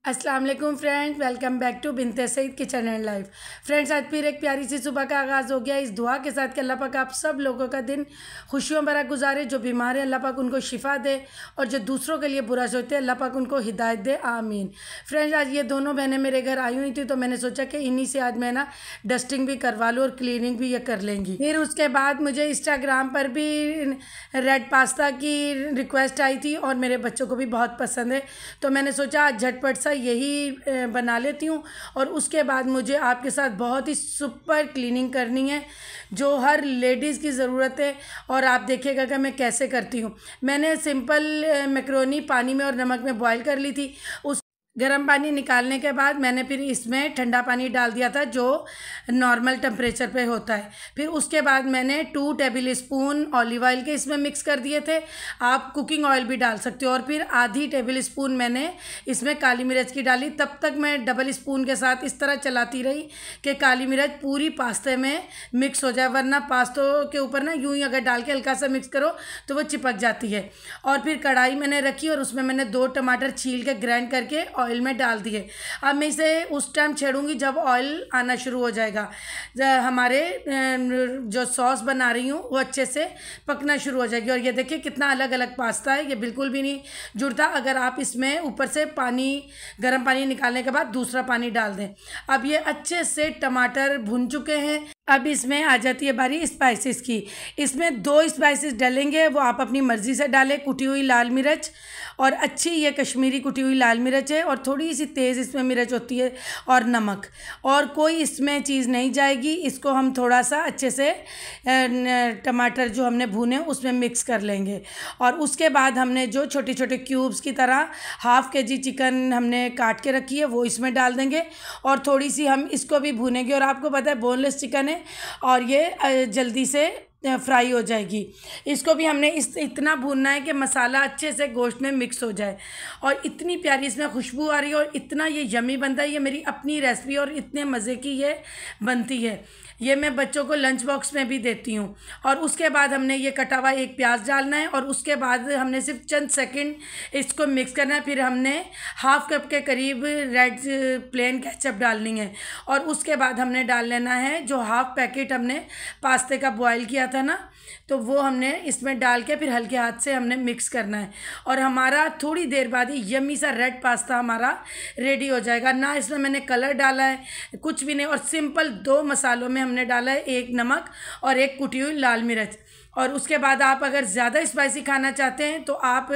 अस्सलाम वालेकुम friends, welcome back to Binte Saeed kitchen and life. Friends, आज फिर एक प्यारी सी सुबह का आगाज़ हो गया इस दुआ के साथ कि अल्लाह पाक आप सब लोगों का दिन खुशियों भरा गुजारे। जो बीमार है अल्लाह पाक उनको शिफा दे और जो दूसरों के लिए बुरा सोचते हैं अल्लाह पाक उनको हिदायत दे, आमीन। फ्रेंड्स, आज ये दोनों बहनें मेरे घर आई हुई थी तो मैंने सोचा कि इन्हीं से आज मैं डस्टिंग भी करवा लूँ और क्लीनिंग भी ये कर लेंगी। फिर उसके बाद मुझे इंस्टाग्राम पर भी रेड पास्ता की रिक्वेस्ट आई थी और मेरे बच्चों को भी बहुत पसंद है, तो मैंने सोचा आज झटपट सा यही बना लेती हूँ। और उसके बाद मुझे आपके साथ बहुत ही सुपर क्लीनिंग करनी है जो हर लेडीज़ की ज़रूरत है, और आप देखिएगा कि मैं कैसे करती हूँ। मैंने सिंपल मैक्रोनी पानी में और नमक में बॉईल कर ली थी। उस गर्म पानी निकालने के बाद मैंने फिर इसमें ठंडा पानी डाल दिया था जो नॉर्मल टेम्परेचर पे होता है। फिर उसके बाद मैंने 2 टेबल स्पून ऑलिव ऑयल के इसमें मिक्स कर दिए थे। आप कुकिंग ऑयल भी डाल सकते हो। और फिर आधी टेबल स्पून मैंने इसमें काली मिर्च की डाली। तब तक मैं डबल स्पून के साथ इस तरह चलाती रही कि काली मिर्च पूरी पास्ते में मिक्स हो जाए, वरना पास्तों के ऊपर ना यूँ ही अगर डाल के हल्का सा मिक्स करो तो वो चिपक जाती है। और फिर कढ़ाई मैंने रखी और उसमें मैंने 2 टमाटर छील के ग्राइंड करके ऑयल में डाल दिए। अब मैं इसे उस टाइम छेड़ूंगी जब ऑयल आना शुरू हो जाएगा। हमारे जो सॉस बना रही हूँ वो अच्छे से पकना शुरू हो जाएगी। और ये देखिए कितना अलग अलग पास्ता है, ये बिल्कुल भी नहीं जुड़ता अगर आप इसमें ऊपर से पानी, गर्म पानी निकालने के बाद दूसरा पानी डाल दें। अब ये अच्छे से टमाटर भुन चुके हैं। अब इसमें आ जाती है बारी स्पाइसेस की। इसमें 2 स्पाइसेस डालेंगे, वो आप अपनी मर्ज़ी से डालें। कुटी हुई लाल मिर्च, और अच्छी ये कश्मीरी कुटी हुई लाल मिर्च है, और थोड़ी सी तेज़ इसमें मिर्च होती है, और नमक। और कोई इसमें चीज़ नहीं जाएगी। इसको हम थोड़ा सा अच्छे से टमाटर जो हमने भुने उसमें मिक्स कर लेंगे। और उसके बाद हमने जो छोटे छोटे क्यूब्स की तरह ½ kg चिकन हमने काट के रखी है वो इसमें डाल देंगे, और थोड़ी सी हम इसको भी भूनेंगे। और आपको पता है बोनलेस चिकन है और ये जल्दी से फ्राई हो जाएगी। इसको भी हमने इतना भूनना है कि मसाला अच्छे से गोश्त में मिक्स हो जाए। और इतनी प्यारी इसमें खुशबू आ रही है और इतना ये यमी बनता है। ये मेरी अपनी रेसिपी और इतने मज़े की ये बनती है। ये मैं बच्चों को लंच बॉक्स में भी देती हूँ। और उसके बाद हमने ये कटा हुआ 1 प्याज डालना है, और उसके बाद हमने सिर्फ चंद सेकंड इसको मिक्स करना है। फिर हमने ½ कप के करीब रेड प्लेन केचप डालनी है। और उसके बाद हमने डाल लेना है जो ½ पैकेट हमने पास्ते का बॉयल किया था ना, तो वो हमने इसमें डाल के फिर हल्के हाथ से हमने मिक्स करना है। और हमारा थोड़ी देर बाद ही यम्मी सा रेड पास्ता हमारा रेडी हो जाएगा। ना इसमें मैंने कलर डाला है, कुछ भी नहीं। और सिंपल 2 मसालों में हमने डाला है 1 नमक और 1 कुटी हुई लाल मिर्च। और उसके बाद आप अगर ज़्यादा स्पाइसी खाना चाहते हैं तो आप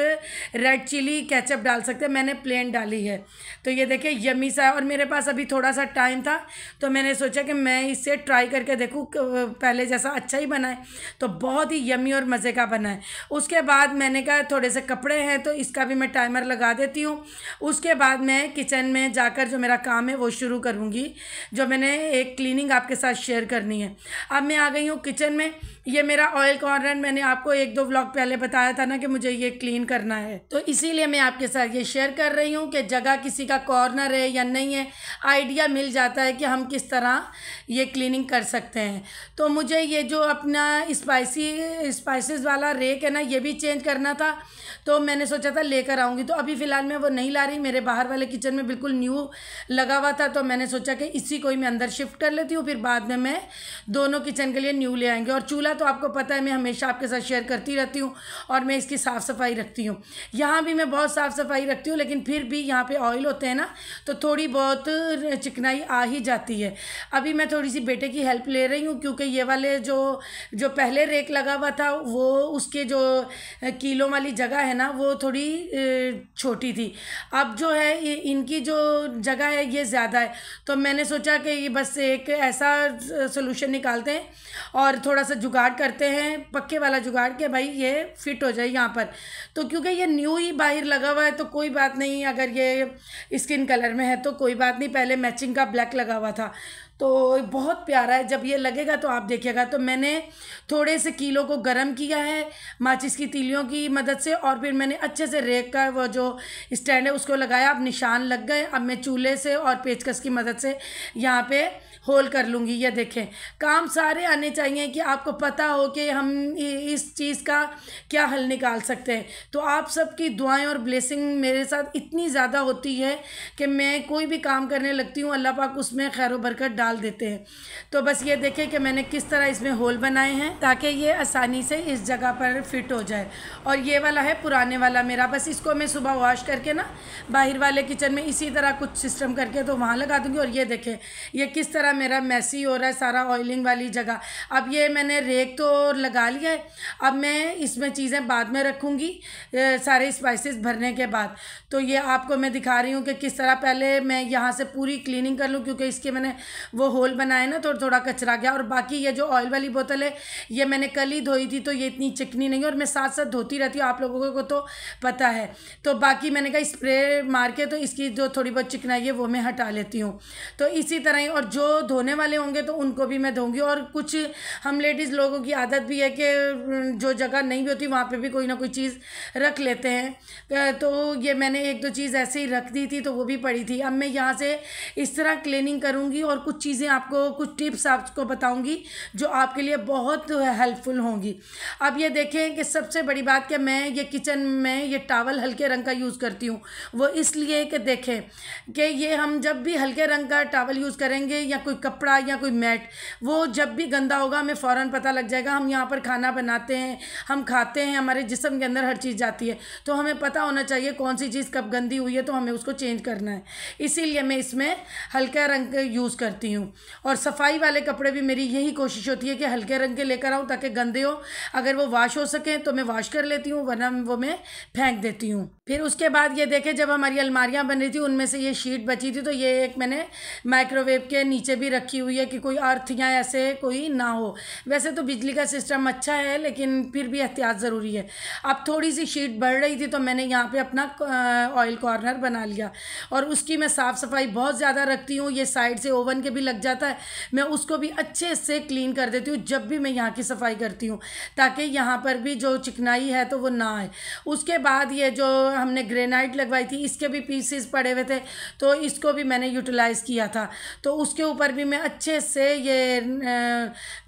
रेड चिली केचप डाल सकते हैं। मैंने प्लेन डाली है। तो ये देखिए यम्मी सा है। और मेरे पास अभी थोड़ा सा टाइम था तो मैंने सोचा कि मैं इसे ट्राई करके देखूँ, पहले जैसा अच्छा ही बना है। तो बहुत ही यम्मी और मज़े का बना है। उसके बाद मैंने कहा थोड़े से कपड़े हैं तो इसका भी मैं टाइमर लगा देती हूँ। उसके बाद मैं किचन में जाकर जो मेरा काम है वो शुरू करूँगी, जो मैंने एक क्लीनिंग आपके साथ शेयर करनी है। अब मैं आ गई हूँ किचन में। ये मेरा ऑयल कॉर्नर, मैंने आपको 1-2 व्लॉग पहले बताया था ना कि मुझे ये क्लीन करना है, तो इसीलिए मैं आपके साथ ये शेयर कर रही हूँ कि जगह किसी का कॉर्नर है या नहीं है, आइडिया मिल जाता है कि हम किस तरह ये क्लीनिंग कर सकते हैं। तो मुझे ये जो अपना स्पाइसेस वाला रेक है ना, ये भी चेंज करना था, तो मैंने सोचा था लेकर आऊँगी। तो अभी फ़िलहाल मैं वो नहीं ला रही, मेरे बाहर वाले किचन में बिल्कुल न्यू लगा हुआ था, तो मैंने सोचा कि इसी को ही मैं अंदर शिफ्ट कर लेती हूँ। फिर बाद में मैं दोनों किचन के लिए न्यू ले आएंगे। और चूल्हा तो आपको पता है मैं हमेशा आपके साथ शेयर करती रहती हूँ, और मैं इसकी साफ़ सफाई रखती हूँ। यहाँ भी मैं बहुत साफ़ सफाई रखती हूँ, लेकिन फिर भी यहाँ पे ऑयल होते हैं ना, तो थोड़ी बहुत चिकनाई आ ही जाती है। अभी मैं थोड़ी सी बेटे की हेल्प ले रही हूँ, क्योंकि ये वाले जो पहले रेक लगा हुआ था वो उसके जो कीलों वाली जगह है ना वो थोड़ी छोटी थी। अब जो है इनकी जो जगह है ये ज़्यादा है, तो मैंने सोचा कि ये बस एक ऐसा सोल्यूशन निकालते हैं और थोड़ा सा जुगाड़ करते हैं, पक्के वाला जुगाड़, के भाई ये फिट हो जाए यहाँ पर। तो क्योंकि ये न्यू ही बाहर लगा हुआ है तो कोई बात नहीं, अगर ये स्किन कलर में है तो कोई बात नहीं, पहले मैचिंग का ब्लैक लगा हुआ था तो बहुत प्यारा है। जब ये लगेगा तो आप देखिएगा। तो मैंने थोड़े से कीलों को गर्म किया है माचिस की तीलियों की मदद से, और फिर मैंने अच्छे से रेक का वो जो स्टैंड है उसको लगाया। अब निशान लग गए। अब मैं चूल्हे से और पेचकस की मदद से यहाँ पे होल कर लूँगी। ये देखें, काम सारे आने चाहिए कि आपको पता हो कि हम इस चीज़ का क्या हल निकाल सकते हैं। तो आप सबकी दुआएं और ब्लेसिंग मेरे साथ इतनी ज़्यादा होती है कि मैं कोई भी काम करने लगती हूँ, अल्लाह पाक उसमें खैर बरकत डाल देते हैं। तो बस ये देखें कि मैंने किस तरह इसमें होल बनाए हैं ताकि ये आसानी से इस जगह पर फिट हो जाए। और ये वाला है पुराने वाला मेरा। बस इसको मैं सुबह वॉश करके ना बाहर वाले किचन में इसी तरह कुछ सिस्टम करके तो वहाँ लगा दूँगी। और ये देखें ये किस तरह मेरा मैसी हो रहा है सारा ऑयलिंग वाली जगह। अब ये मैंने रेक तो लगा लिया है। अब मैं इसमें चीज़ें बाद में रखूँगी सारे स्पाइसेस भरने के बाद। तो ये आपको मैं दिखा रही हूँ कि किस तरह पहले मैं यहाँ से पूरी क्लीनिंग कर लूँ, क्योंकि इसके मैंने वो होल बनाए ना तो थोड़ा कचरा गया। और बाकी ये जो ऑयल वाली बोतल है ये मैंने कल ही धोई थी, तो ये इतनी चिकनी नहीं है और मैं साथ साथ धोती रहती हूँ, आप लोगों को तो पता है। तो बाकी मैंने कहा स्प्रे मार के तो इसकी जो थोड़ी बहुत चिकनाई है वो मैं हटा लेती हूँ। तो इसी तरह ही, और जो धोने वाले होंगे तो उनको भी मैं धोऊंगी। और कुछ हम लेडीज़ लोगों की आदत भी है कि जो जगह नहीं भी होती वहाँ पे भी कोई ना कोई चीज़ रख लेते हैं। तो ये मैंने एक दो चीज़ ऐसे ही रख दी थी तो वो भी पड़ी थी। अब मैं यहाँ से इस तरह क्लीनिंग करूँगी और कुछ चीज़ें आपको, कुछ टिप्स आपको बताऊँगी जो आपके लिए बहुत हेल्पफुल होंगी। अब ये देखें कि सबसे बड़ी बात कि मैं ये किचन में ये टॉवल हल्के रंग का यूज़ करती हूँ। वो इसलिए कि देखें कि ये हम जब भी हल्के रंग का टॉवल यूज़ करेंगे या कोई कपड़ा या कोई मैट, वो जब भी गंदा होगा हमें फ़ौरन पता लग जाएगा। हम यहाँ पर खाना बनाते हैं, हम खाते हैं, हमारे जिस्म के अंदर हर चीज़ जाती है, तो हमें पता होना चाहिए कौन सी चीज़ कब गंदी हुई है, तो हमें उसको चेंज करना है। इसीलिए मैं इसमें हल्का रंग यूज़ करती हूँ। और सफाई वाले कपड़े भी मेरी यही कोशिश होती है कि हल्के रंग के लेकर आऊँ ताकि गंदे हो, अगर वो वॉश हो सके तो मैं वॉश कर लेती हूँ, वरना वो मैं फेंक देती हूँ। फिर उसके बाद ये देखें, जब हमारी अलमारियाँ बन रही थी उनमें से ये शीट बची थी, तो ये एक मैंने माइक्रोवेव के नीचे भी रखी हुई है कि कोई अर्थ या ऐसे कोई ना हो। वैसे तो बिजली का सिस्टम अच्छा है लेकिन फिर भी एहतियात ज़रूरी है। अब थोड़ी सी शीट बढ़ रही थी तो मैंने यहाँ पे अपना ऑयल कॉर्नर बना लिया और उसकी मैं साफ़ सफाई बहुत ज़्यादा रखती हूँ। ये साइड से ओवन के भी लग जाता है, मैं उसको भी अच्छे से क्लीन कर देती हूँ जब भी मैं यहाँ की सफाई करती हूँ, ताकि यहाँ पर भी जो चिकनाई है तो वो ना आए। उसके बाद ये जो हमने ग्रेनाइट लगवाई थी इसके भी पीसेस पड़े हुए थे, तो इसको भी मैंने यूटिलाइज़ किया था। तो उसके ऊपर भी मैं अच्छे से ये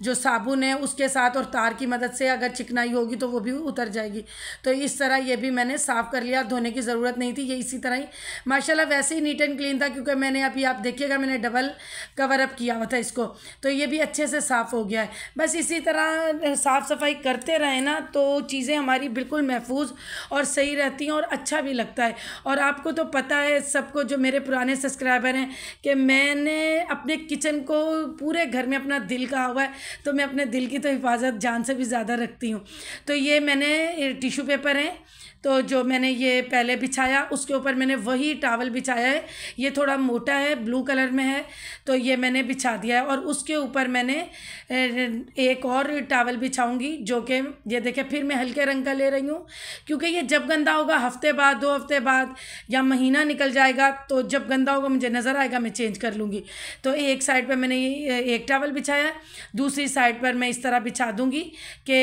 जो साबुन है उसके साथ और तार की मदद से अगर चिकनाई होगी तो वो भी उतर जाएगी। तो इस तरह ये भी मैंने साफ़ कर लिया, धोने की ज़रूरत नहीं थी। ये इसी तरह ही माशाल्लाह वैसे ही नीट एंड क्लीन था, क्योंकि मैंने अभी आप देखिएगा मैंने डबल कवर अप किया हुआ था इसको, तो ये भी अच्छे से साफ़ हो गया है। बस इसी तरह साफ़ सफाई करते रहें ना तो चीज़ें हमारी बिल्कुल महफूज और सही रहती हैं और अच्छा भी लगता है। और आपको तो पता है सबको, जो मेरे पुराने सब्सक्राइबर हैं, कि मैंने अपने किचन को पूरे घर में अपना दिल कहा हुआ है, तो मैं अपने दिल की तो हिफाजत जान से भी ज़्यादा रखती हूँ। तो ये मैंने टिश्यू पेपर है, तो जो मैंने ये पहले बिछाया उसके ऊपर मैंने वही टॉवल बिछाया है। ये थोड़ा मोटा है, ब्लू कलर में है, तो ये मैंने बिछा दिया है। और उसके ऊपर मैंने एक और टॉवल बिछाऊंगी, जो कि ये देखें फिर मैं हल्के रंग का ले रही हूँ, क्योंकि ये जब गंदा होगा हफ्ते बाद, 2 हफ्ते बाद या महीना निकल जाएगा, तो जब गंदा होगा मुझे नज़र आएगा मैं चेंज कर लूँगी। तो एक साइड पर मैंने एक टॉवल बिछाया, दूसरी साइड पर मैं इस तरह बिछा दूँगी कि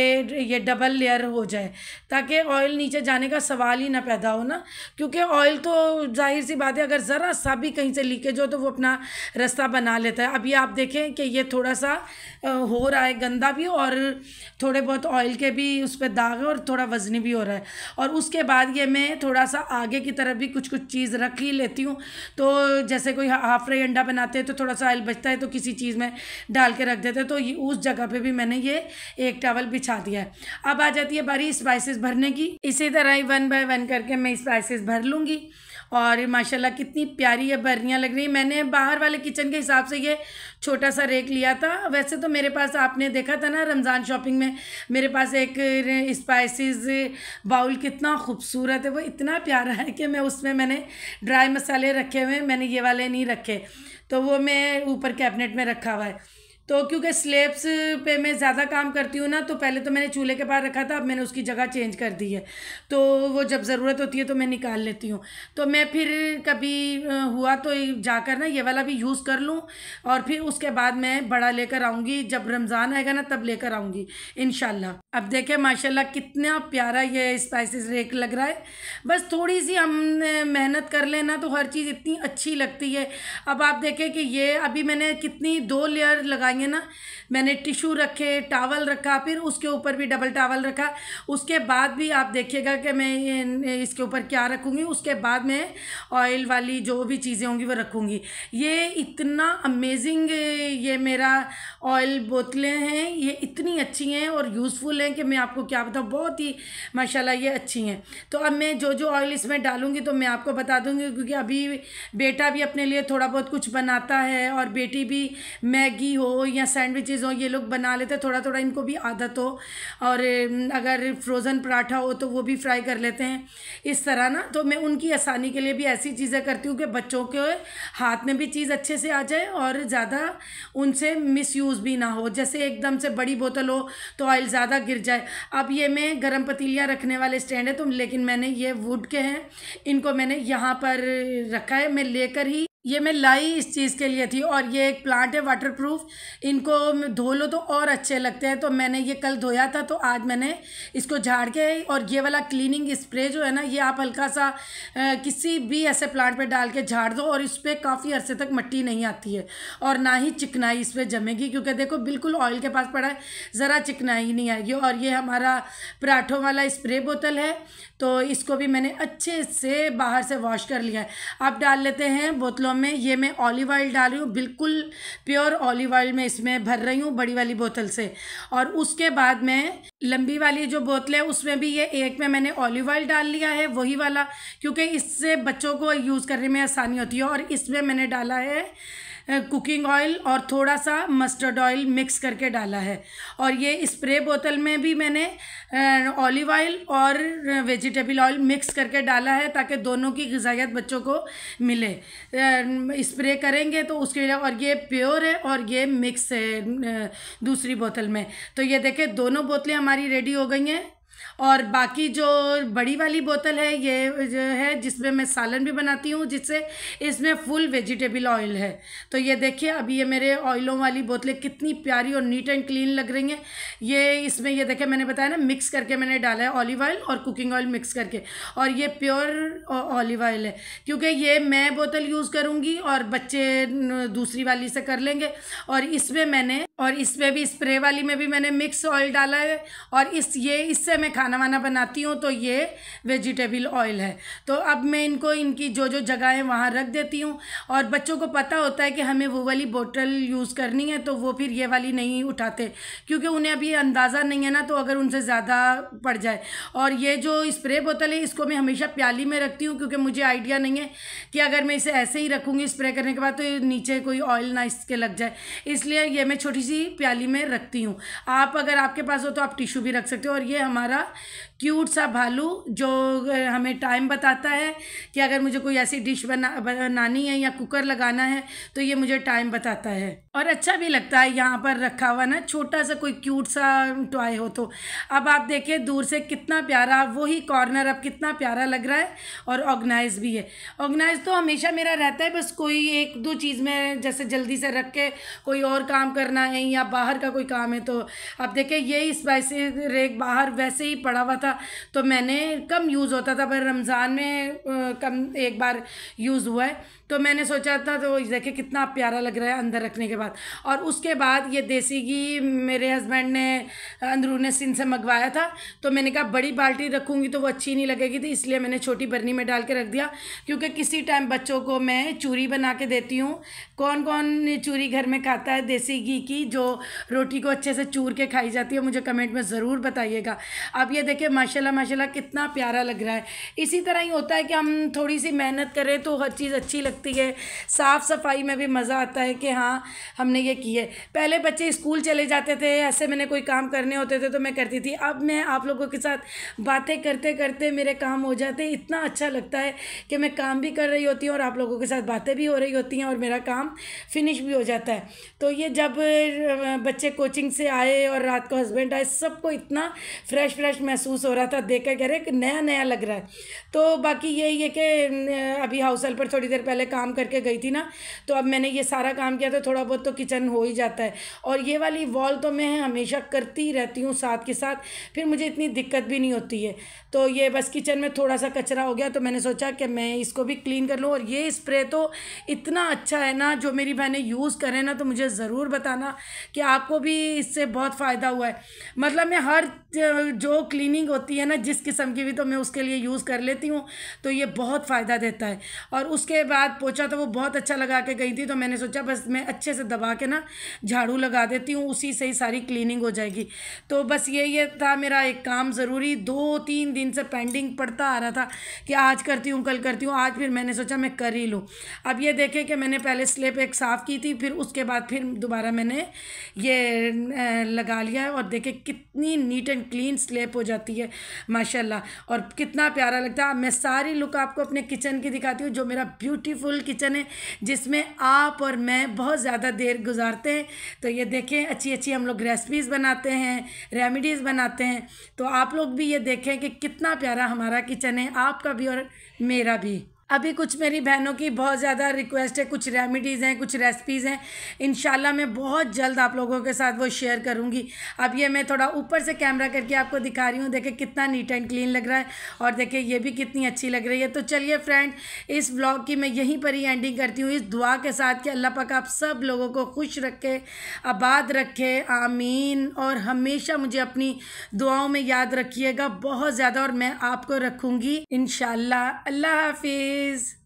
ये डबल लेयर हो जाए, ताकि ऑयल नीचे जाने का सवाल ही ना पैदा हो ना। क्योंकि ऑयल तो जाहिर सी बात है अगर ज़रा सा भी कहीं से लीकेज हो तो वो अपना रास्ता बना लेता है। अब ये आप देखें कि ये थोड़ा सा हो रहा है गंदा भी, और थोड़े बहुत ऑयल के भी उस पर दाग है, और थोड़ा वज़नी भी हो रहा है। और उसके बाद ये मैं थोड़ा सा आगे की तरफ भी कुछ कुछ चीज़ रख ही लेती हूँ। तो जैसे कोई हाफ फ्राई अंडा बनाते हैं तो थोड़ा सा ऑयल बचता है तो किसी चीज़ में डाल के रख देते हैं, तो ये उस जगह पर भी मैंने ये एक टॉवल बिछा दिया है। अब आ जाती है बारी स्पाइसेस भरने की। इसी तरह 1 बाय 1 करके मैं स्पाइसेस भर लूँगी। और माशाल्लाह कितनी प्यारी ये बर्नियाँ लग रही। मैंने बाहर वाले किचन के हिसाब से ये छोटा सा रेक लिया था। वैसे तो मेरे पास, आपने देखा था ना रमज़ान शॉपिंग में, मेरे पास एक स्पाइसेस बाउल कितना खूबसूरत है, वो इतना प्यारा है कि मैं उसमें मैंने ड्राई मसाले रखे हुए हैं, मैंने ये वाले नहीं रखे, तो वो मैं ऊपर कैबिनेट में रखा हुआ है। तो क्योंकि स्लेब्स पे मैं ज़्यादा काम करती हूँ ना, तो पहले तो मैंने चूल्हे के पास रखा था, अब मैंने उसकी जगह चेंज कर दी है। तो वो जब ज़रूरत होती है तो मैं निकाल लेती हूँ। तो मैं फिर कभी हुआ तो जाकर ना ये वाला भी यूज़ कर लूँ, और फिर उसके बाद मैं बड़ा लेकर आऊँगी, जब रमज़ान आएगा ना तब लेकर आऊँगी इंशाल्लाह। अब देखें माशाल्लाह कितना प्यारा ये स्पाइसेस रेक लग रहा है। बस थोड़ी सी हम मेहनत कर लें ना तो हर चीज़ इतनी अच्छी लगती है। अब आप देखें कि ये अभी मैंने कितनी 2 लेयर लगाई है ना, मैंने टिशू रखे, टावल रखा, फिर उसके ऊपर भी डबल टावल रखा। उसके बाद भी आप देखिएगा कि मैं इसके ऊपर क्या रखूँगी, उसके बाद मैं ऑयल वाली जो भी चीज़ें होंगी वो रखूँगी। ये इतना अमेजिंग ये मेरा ऑयल बोतलें हैं, ये इतनी अच्छी हैं और यूज़फुल हैं कि मैं आपको क्या बताऊँ, बहुत ही माशाल्लाह ये अच्छी हैं। तो अब मैं जो जो ऑयल इसमें डालूँगी तो मैं आपको बता दूँगी, क्योंकि अभी बेटा भी अपने लिए थोड़ा बहुत कुछ बनाता है और बेटी भी मैगी हो या सैंडविचेज़ हो ये लोग बना लेते हैं, थोड़ा थोड़ा इनको भी आदत हो। और अगर फ्रोज़न पराठा हो तो वो भी फ्राई कर लेते हैं इस तरह ना। तो मैं उनकी आसानी के लिए भी ऐसी चीज़ें करती हूँ कि बच्चों के हाथ में भी चीज़ अच्छे से आ जाए और ज़्यादा उनसे मिसयूज़ भी ना हो। जैसे एकदम से बड़ी बोतल हो तो ऑयल ज़्यादा गिर जाए। अब ये मैं गर्म पतीलियाँ रखने वाले स्टैंड है तो, लेकिन मैंने ये वुड के हैं, इनको मैंने यहाँ पर रखा है। मैं लेकर ही ये मैं लाई इस चीज़ के लिए थी। और ये एक प्लांट है वाटरप्रूफ, इनको धो लो तो और अच्छे लगते हैं। तो मैंने ये कल धोया था तो आज मैंने इसको झाड़ के, और ये वाला क्लीनिंग स्प्रे जो है ना, ये आप हल्का सा किसी भी ऐसे प्लांट पे डाल के झाड़ दो और इस पर काफ़ी अरसे तक मिट्टी नहीं आती है और ना ही चिकनाई इस पर जमेगी, क्योंकि देखो बिल्कुल ऑयल के पास पड़ा है, ज़रा चिकनाई नहीं आएगी। और ये हमारा पराठों वाला स्प्रे बोतल है, तो इसको भी मैंने अच्छे से बाहर से वॉश कर लिया है। अब डाल लेते हैं बोतलों में। ये मैं ऑलिव ऑयल डाल रही हूँ, बिल्कुल प्योर ऑलिव ऑयल मैं इसमें भर रही हूँ बड़ी वाली बोतल से। और उसके बाद मैं लंबी वाली जो बोतल है उसमें भी ये एक में मैंने ऑलिव ऑयल डाल लिया है, वही वाला, क्योंकि इससे बच्चों को यूज़ करने में आसानी होती है। और इसमें मैंने डाला है कुकिंग ऑयल और थोड़ा सा मस्टर्ड ऑयल मिक्स करके डाला है। और ये स्प्रे बोतल में भी मैंने ऑलिव ऑयल और वेजिटेबल ऑयल मिक्स करके डाला है, ताकि दोनों की ग़िज़ाइयत बच्चों को मिले। स्प्रे करेंगे तो उसके लिए, और ये प्योर है और ये मिक्स है दूसरी बोतल में। तो ये देखें दोनों बोतलें हमारी रेडी हो गई हैं। और बाकी जो बड़ी वाली बोतल है ये जो है जिसमें मैं सालन भी बनाती हूँ, जिससे इसमें फुल वेजिटेबल ऑयल है। तो ये देखिए अभी ये मेरे ऑयलों वाली बोतलें कितनी प्यारी और नीट एंड क्लीन लग रही हैं। ये इसमें ये देखिए मैंने बताया ना, मिक्स करके मैंने डाला है ऑलिव ऑयल और कुकिंग ऑयल मिक्स करके। और ये प्योर ऑलिव ऑयल है, क्योंकि ये मैं बोतल यूज़ करूँगी और बच्चे दूसरी वाली से कर लेंगे। और इसमें भी स्प्रे वाली में भी मैंने मिक्स ऑयल डाला है। और इससे मैं खाना वाना बनाती हूँ, तो ये वेजिटेबल ऑयल है। तो अब मैं इनको इनकी जो जो जगह है वहाँ रख देती हूँ। और बच्चों को पता होता है कि हमें वो वाली बोतल यूज़ करनी है, तो वो फिर ये वाली नहीं उठाते, क्योंकि उन्हें अभी अंदाज़ा नहीं है ना, तो अगर उनसे ज़्यादा पड़ जाए। और ये जो स्प्रे बोतल है इसको मैं हमेशा प्याली में रखती हूँ, क्योंकि मुझे आइडिया नहीं है कि अगर मैं इसे ऐसे ही रखूँगी स्प्रे करने के बाद तो नीचे कोई ऑयल ना इसके लग जाए, इसलिए ये मैं छोटी सी प्याली में रखती हूँ। आप अगर आपके पास हो तो आप टिशू भी रख सकते हो। और ये हमारा क्यूट सा भालू जो हमें टाइम बताता है कि अगर मुझे कोई ऐसी डिश बनानी है या कुकर लगाना है तो ये मुझे टाइम बताता है। और अच्छा भी लगता है यहाँ पर रखा हुआ ना, छोटा सा कोई क्यूट सा टॉय हो। तो अब आप देखिए दूर से कितना प्यारा, वही कॉर्नर अब कितना प्यारा लग रहा है और ऑर्गेनाइज भी है। ऑर्गेनाइज तो हमेशा मेरा रहता है, बस कोई एक दो चीज़ में जैसे जल्दी से रख के कोई और काम करना है या बाहर का कोई काम है। तो अब देखिए ये स्पाइसी रेक बाहर वैसे ही पड़ा हुआ था, तो मैंने कम यूज़ होता था, पर रमज़ान में कम एक बार यूज़ हुआ है, तो मैंने सोचा था। तो देखिए कितना प्यारा लग रहा है अंदर रखने के बाद। और उसके बाद ये देसी घी मेरे हस्बैंड ने अंदरूनी सिंध से मंगवाया था, तो मैंने कहा बड़ी बाल्टी रखूँगी तो वो अच्छी नहीं लगेगी, तो इसलिए मैंने छोटी बर्नी में डाल के रख दिया। क्योंकि किसी टाइम बच्चों को मैं चूरी बना के देती हूँ। कौन कौन चूरी घर में खाता है देसी घी की, जो रोटी को अच्छे से चूर के खाई जाती है, मुझे कमेंट में ज़रूर बताइएगा। अब ये देखिए माशाल्लाह माशाल्लाह कितना प्यारा लग रहा है। इसी तरह ही होता है कि हम थोड़ी सी मेहनत करें तो हर चीज़ अच्छी लगती उठती है, साफ़ सफाई में भी मज़ा आता है कि हाँ हमने ये की है। पहले बच्चे स्कूल चले जाते थे, ऐसे मैंने कोई काम करने होते थे तो मैं करती थी। अब मैं आप लोगों के साथ बातें करते करते मेरे काम हो जाते, इतना अच्छा लगता है कि मैं काम भी कर रही होती हूँ और आप लोगों के साथ बातें भी हो रही होती हैं और मेरा काम फिनिश भी हो जाता है। तो ये जब बच्चे कोचिंग से आए और रात को हस्बैंड आए, सबको इतना फ्रेश फ्रेश महसूस हो रहा था, देख कर कह रहे कि नया नया लग रहा है। तो बाकी यही है कि अभी हाउस हेल्पर थोड़ी देर पहले काम करके गई थी ना, तो अब मैंने ये सारा काम किया, तो थोड़ा बहुत तो किचन हो ही जाता है। और ये वाली वॉल तो मैं हमेशा करती रहती हूँ साथ के साथ, फिर मुझे इतनी दिक्कत भी नहीं होती है। तो ये बस किचन में थोड़ा सा कचरा हो गया तो मैंने सोचा कि मैं इसको भी क्लीन कर लूँ। और ये स्प्रे तो इतना अच्छा है ना, जो मेरी बहनें यूज़ करें ना तो मुझे ज़रूर बताना कि आपको भी इससे बहुत फ़ायदा हुआ है। मतलब मैं हर जो क्लीनिंग होती है ना, जिस किस्म की भी, तो मैं उसके लिए यूज़ कर लेती हूँ, तो ये बहुत फ़ायदा देता है। और उसके बाद पोछा तो वो बहुत अच्छा लगा के गई थी, तो मैंने सोचा बस मैं अच्छे से दबा के ना झाड़ू लगा देती हूँ, उसी से ही सारी क्लीनिंग हो जाएगी। तो बस ये था मेरा एक काम ज़रूरी, 2-3 दिन से पेंडिंग पड़ता आ रहा था कि आज करती हूँ कल करती हूँ, आज फिर मैंने सोचा मैं कर ही लूँ। अब ये देखें कि मैंने पहले स्लेब एक साफ़ की थी, फिर उसके बाद फिर दोबारा मैंने ये लगा लिया है और देखें कितनी नीट एंड क्लीन स्लेब हो जाती है माशाल्लाह, और कितना प्यारा लगता है। मैं सारी लुक आपको अपने किचन की दिखाती हूँ, जो मेरा ब्यूटीफुल किचन है जिसमें आप और मैं बहुत ज़्यादा देर गुजारते हैं। तो ये देखें अच्छी अच्छी हम लोग रेसिपीज़ बनाते हैं, रेमेडीज़ बनाते हैं, तो आप लोग भी ये देखें कि कितना प्यारा हमारा किचन है, आपका भी और मेरा भी। अभी कुछ मेरी बहनों की बहुत ज़्यादा रिक्वेस्ट है, कुछ रेमेडीज़ हैं, कुछ रेसिपीज़ हैं, इंशाल्लाह मैं बहुत जल्द आप लोगों के साथ वो शेयर करूंगी। अब ये मैं थोड़ा ऊपर से कैमरा करके आपको दिखा रही हूँ, देखें कितना नीट एंड क्लीन लग रहा है और देखें ये भी कितनी अच्छी लग रही है। तो चलिए फ्रेंड, इस व्लॉग की मैं यहीं पर ही एंडिंग करती हूँ, इस दुआ के साथ कि अल्लाह पाक आप सब लोगों को खुश रखे, आबाद रखे, आमीन। और हमेशा मुझे अपनी दुआओं में याद रखिएगा बहुत ज़्यादा, और मैं आपको रखूँगी इंशाल्लाह। अल्लाह हाफिज़।